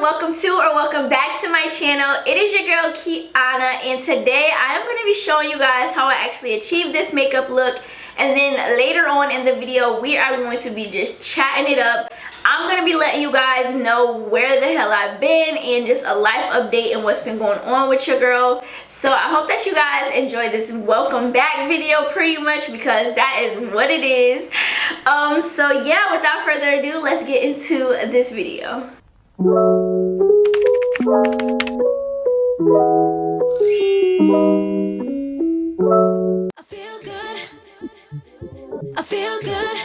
welcome back to my channel. It is your girl Keyana, and today I am going to be showing you guys how I actually achieved this makeup look. And then later on in the video, we are going to be just chatting it up. I'm going to be letting you guys know where the hell I've been and just a life update and what's been going on with your girl. So I hope that you guys enjoy this welcome back video pretty much, because that is what it is. So yeah, without further ado, let's get into this video. I feel good. I feel good.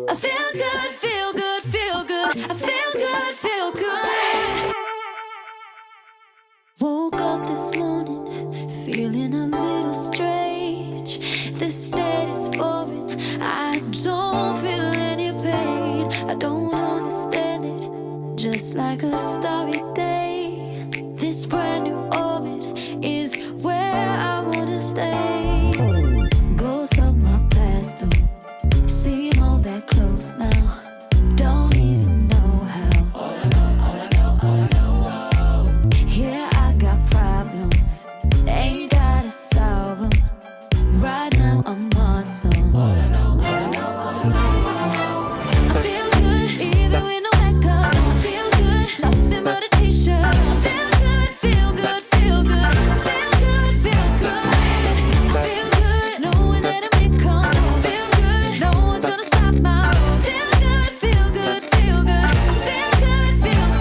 I feel good, feel good, feel good. I feel good, feel good. Woke up this morning feeling a little strange. This state is boring. I don't feel any pain. I don't understand it. Just like a starry day. This brand new orbit is where I wanna stay. Ghosts of my past don't seem all that close now. Don't even know how. All I know. Yeah, I got problems. Ain't gotta solve them. Right now I'm awesome. All I know. I feel good, even with no makeup. I feel good, nothing but a t-shirt. I feel good, feel good, feel good. I feel good, feel good. I feel good, knowing that I'm in control. I feel good, no one's gonna stop my road. Feel good, feel good, feel good. I feel good, feel good.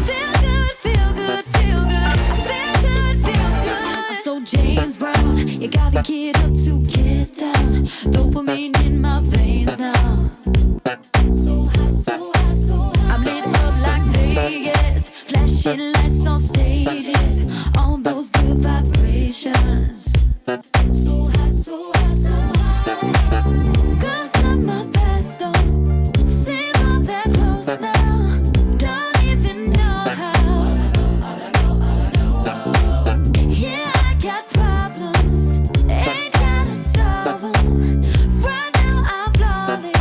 Feel good, feel good, feel good. I feel good, feel good. I'm so James Brown. You gotta get up to get down. Dopamine in my veins now. So high, so high, so high. I'm lit up like Vegas. Flashing lights on stages. On those good vibrations. So high, so high, so high. Girls of my past don't seem all that close now. Don't even know how. Yeah, I got problems. Ain't gotta solve them. Right now I'm flawless.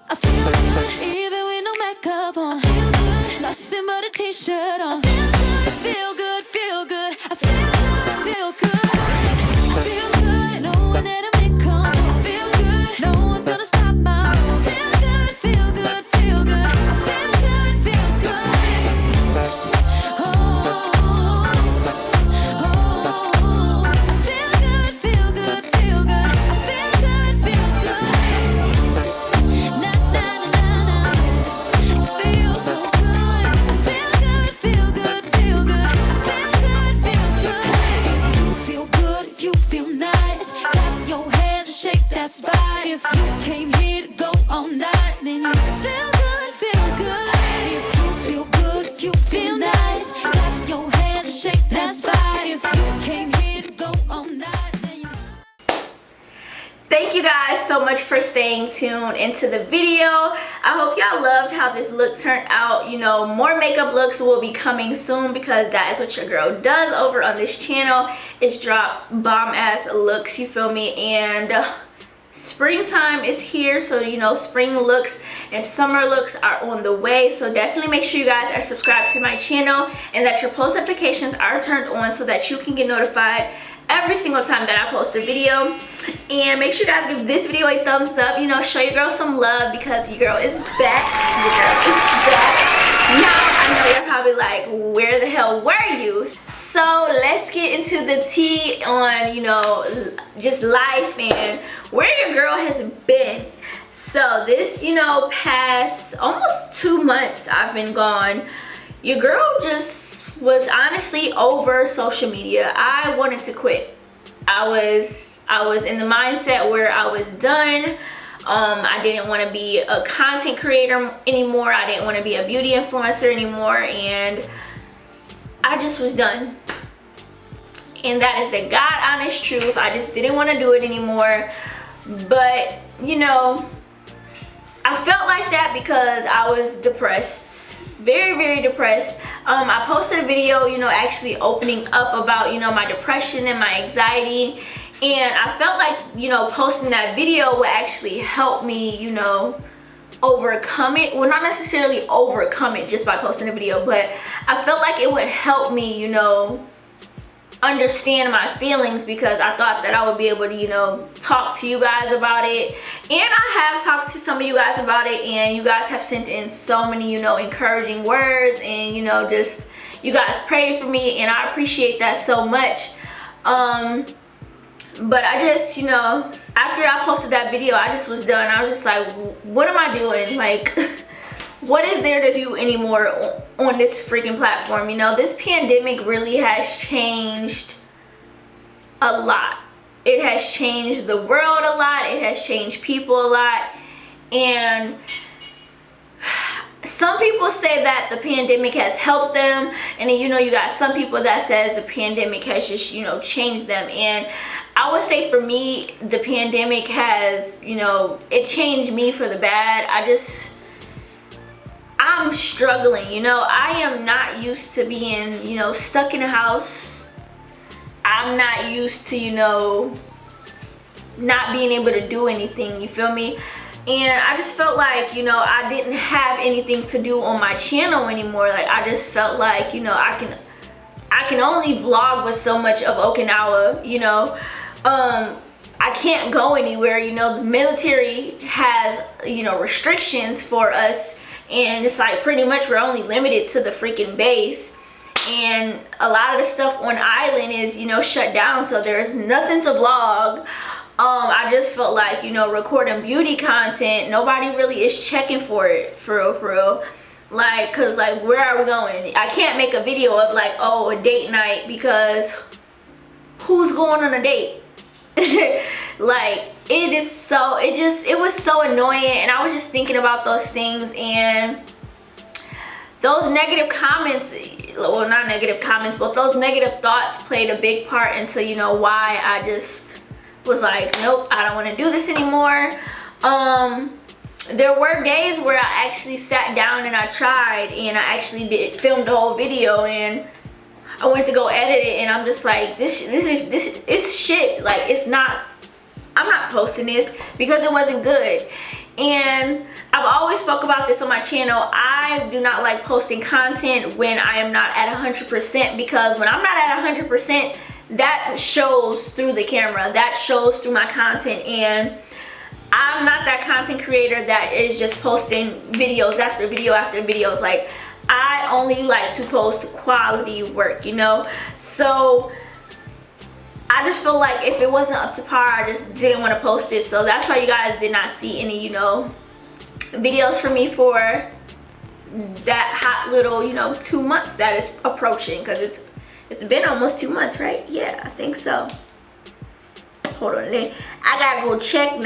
I feel good, even with no makeup on. I feel good, nothing but a t-shirt on. I feel good, feel good, feel good. I feel good, feel good. I feel good, knowing that I'm in control. I feel good, no one's gonna stop my road. Feel good, feel good, feel good. I feel good, feel good. I feel good, feel good, feel good. I feel good, feel good. Na na na na. It feels so good. I feel good, feel good, feel good. I feel good, feel good. If you feel good, if you feel nice, clap your hands and shake that spine. If you came here to go all night, then you feel good, feel good. If you feel good, if you feel nice, clap your hands and shake that spine. If you came here to go all night, then you. Thank you guys so much for staying tuned into the video. I hope y'all loved how this look turned out. You know, more makeup looks will be coming soon, because that is what your girl does over on this channel, is drop bomb ass looks, you feel me? And springtime is here, so you know, spring looks and summer looks are on the way. So definitely make sure you guys are subscribed to my channel and that your post notifications are turned on so that you can get notified every single time that I post a video. And make sure you guys give this video a thumbs up. You know, show your girl some love, because your girl is back. Your girl is back. Now I know you're probably like, where the hell were you? So let's get into the tea on, you know, just life and where your girl has been. So this, you know, past almost 2 months I've been gone. Your girl just was honestly over social media. I wanted to quit. I was in the mindset where I was done. I didn't want to be a content creator anymore. I didn't want to be a beauty influencer anymore, and I just was done. And that is the God honest truth. I just didn't want to do it anymore. But you know, I felt like that that because I was depressed, very, very depressed. I posted a video, you know, actually opening up about, you know, my depression and my anxiety, and I felt like, you know, posting that video would actually help me, you know, overcome it. Well, not necessarily overcome it just by posting a video, but I felt like it would help me, you know, understand my feelings, because I thought that I would be able to, you know, talk to you guys about it. And I have talked to some of you guys about it, and you guys have sent in so many, you know, encouraging words, and, you know, just, you guys prayed for me, and I appreciate that so much. But I just, you know, after I posted that video, I just was done. I was just like, what am I doing? Like, what is there to do anymore on this freaking platform? You know, this pandemic really has changed a lot. It has changed the world a lot. It has changed people a lot. And some people say that the pandemic has helped them, and then, you know, you got some people that says the pandemic has just, you know, changed them. And I would say for me, the pandemic has, you know, it changed me for the bad. I'm struggling, you know. I am not used to being, you know, stuck in a house. I'm not used to, you know, not being able to do anything, you feel me? And I just felt like, you know, I didn't have anything to do on my channel anymore. Like, I just felt like, you know, I can only vlog with so much of Okinawa, you know. I can't go anywhere, you know. The military has, you know, restrictions for us, and it's like pretty much we're only limited to the freaking base, and a lot of the stuff on island is, you know, shut down, so there's nothing to vlog. I just felt like, you know, recording beauty content, nobody really is checking for it, for real. Like, cause like, where are we going? I can't make a video of like, oh, a date night, because who's going on a date? Like, it was so annoying, and I was just thinking about those things, and those negative comments, well, not negative comments, but those negative thoughts played a big part into, you know, why I just was like, nope, I don't want to do this anymore. There were days where I actually sat down and I tried, and I actually filmed the whole video, and I went to go edit it, and I'm just like, this is shit. Like, it's not, I'm not posting this because it wasn't good. And I've always spoke about this on my channel. I do not like posting content when I am not at 100%, because when I'm not at 100%, that shows through the camera, that shows through my content. And I'm not that content creator that is just posting videos after video after videos. Like, I only like to post quality work, you know. So I just feel like if it wasn't up to par, I just didn't want to post it. So that's why you guys did not see any, you know, videos from me for that hot little, you know, 2 months that is approaching, because it's been almost 2 months, right? Yeah, I think so. Hold on, I gotta go check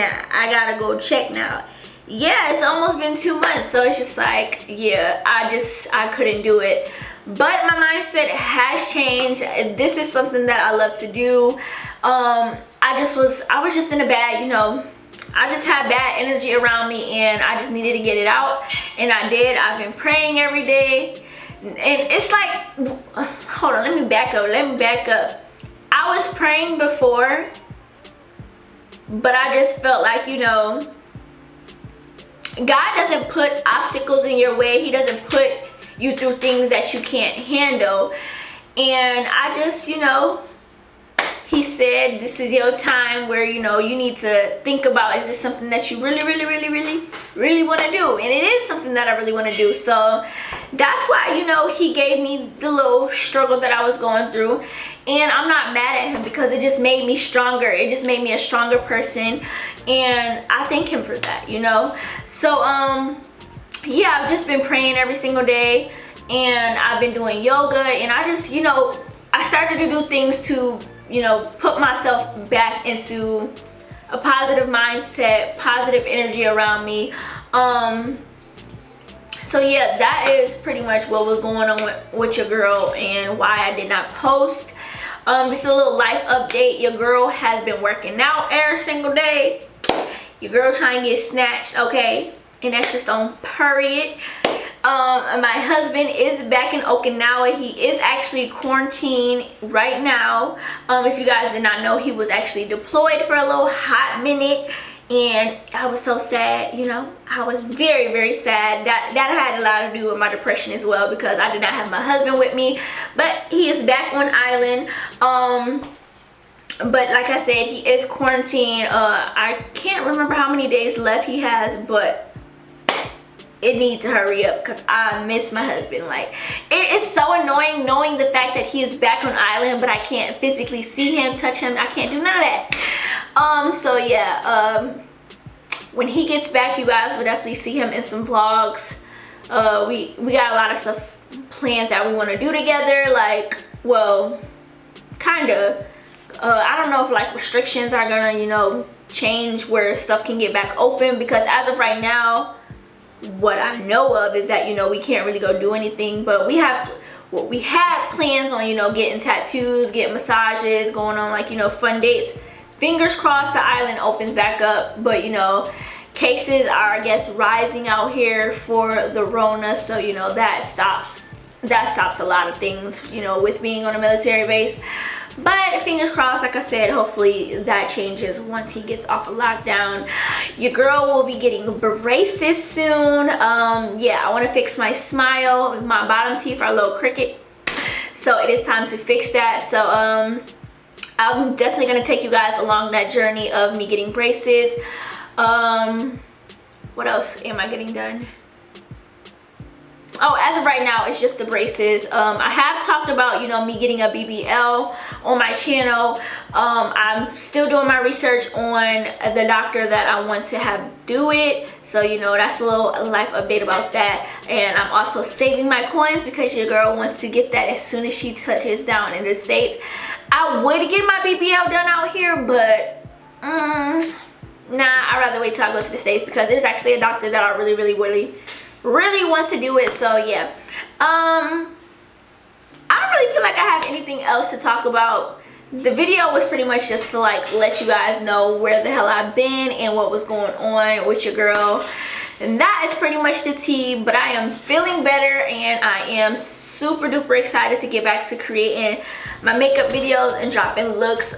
now. Yeah, it's almost been 2 months, so it's just like, yeah, I couldn't do it. But my mindset has changed. This is something that I love to do. I was just in a bad, you know, I just had bad energy around me, and I just needed to get it out, and I did. I've been praying every day, and it's like, hold on, let me back up. I was praying before, but I just felt like, you know, God doesn't put obstacles in your way. He doesn't put you through things that you can't handle. And I just, you know, he said, this is your time where, you know, you need to think about, is this something that you really want to do? And it is something that I really want to do. So that's why, you know, he gave me the little struggle that I was going through. And I'm not mad at him, because it just made me stronger. It just made me a stronger person, and I thank him for that, you know. So yeah, I've just been praying every single day, and I've been doing yoga, and I just, you know, I started to do things to, you know, put myself back into a positive mindset, positive energy around me. So yeah, that is pretty much what was going on with your girl, and why I did not post. Just a little life update. Your girl has been working out every single day. Your girl trying to get snatched, okay? and that's just on period. My husband is back in Okinawa. He is actually quarantined right now. If you guys did not know, he was actually deployed for a little hot minute, and I was so sad, you know. I was very, very sad. That had a lot to do with my depression as well, because I did not have my husband with me. But he is back on island. But like I said, he is quarantined. I can't remember how many days left he has, but it needs to hurry up because I miss my husband. Like, it is so annoying knowing the fact that he is back on island, but I can't physically see him, touch him. I can't do none of that. So yeah, when he gets back, you guys will definitely see him in some vlogs. We got a lot of stuff plans that we want to do together. Like, well, kind of. I don't know if like restrictions are gonna, you know, change where stuff can get back open, because as of right now, what I know of is that, you know, we can't really go do anything. But we had plans on, you know, getting tattoos, getting massages, going on like, you know, fun dates. Fingers crossed the island opens back up, but you know, cases are, I guess, rising out here for the Rona, so you know that stops a lot of things, you know, with being on a military base. But fingers crossed, like I said, hopefully that changes once he gets off of lockdown. Your girl will be getting braces soon. Yeah, I want to fix my smile. My bottom teeth are a little crooked, so it is time to fix that. So I'm definitely going to take you guys along that journey of me getting braces. What else am I getting done? Oh, as of right now, it's just the braces. I have talked about, you know, me getting a BBL on my channel. I'm still doing my research on the doctor that I want to have do it. So, you know, that's a little life update about that. And I'm also saving my coins because your girl wants to get that as soon as she touches down in the States. I would get my BBL done out here, but nah, I'd rather wait till I go to the States, because there's actually a doctor that I really want to do it. So yeah, I don't really feel like I have anything else to talk about. The video was pretty much just to like let you guys know where the hell I've been and what was going on with your girl, and that is pretty much the tea. But I am feeling better, and I am super duper excited to get back to creating my makeup videos and dropping looks.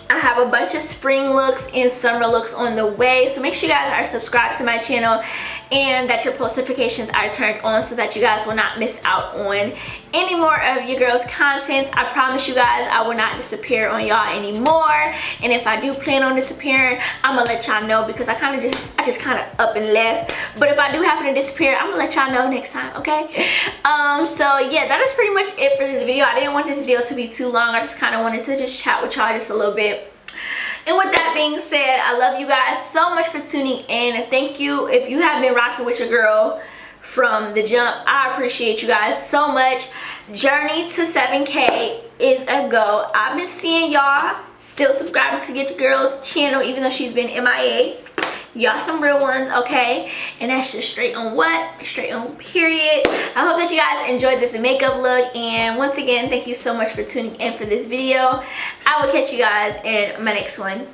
I have a bunch of spring looks and summer looks on the way, so make sure you guys are subscribed to my channel and that your post notifications are turned on so that you guys will not miss out on any more of your girl's content. I promise you guys I will not disappear on y'all anymore, and if I do plan on disappearing, I'm gonna let y'all know, because I just kind of up and left. But if I do happen to disappear, I'm gonna let y'all know next time, okay? So yeah, that is pretty much it for this video. I didn't want this video to be too long. I just kind of wanted to just chat with y'all just a little bit. And with that being said, I love you guys so much for tuning in. Thank you if you have been rocking with your girl from the jump. I appreciate you guys so much. Journey to 7K is a go. I've been seeing y'all still subscribing to get your girl's channel, even though she's been MIA. Y'all some real ones, okay? And that's just straight on what? Straight on period. I hope that you guys enjoyed this makeup look, and once again, thank you so much for tuning in for this video. I will catch you guys in my next one.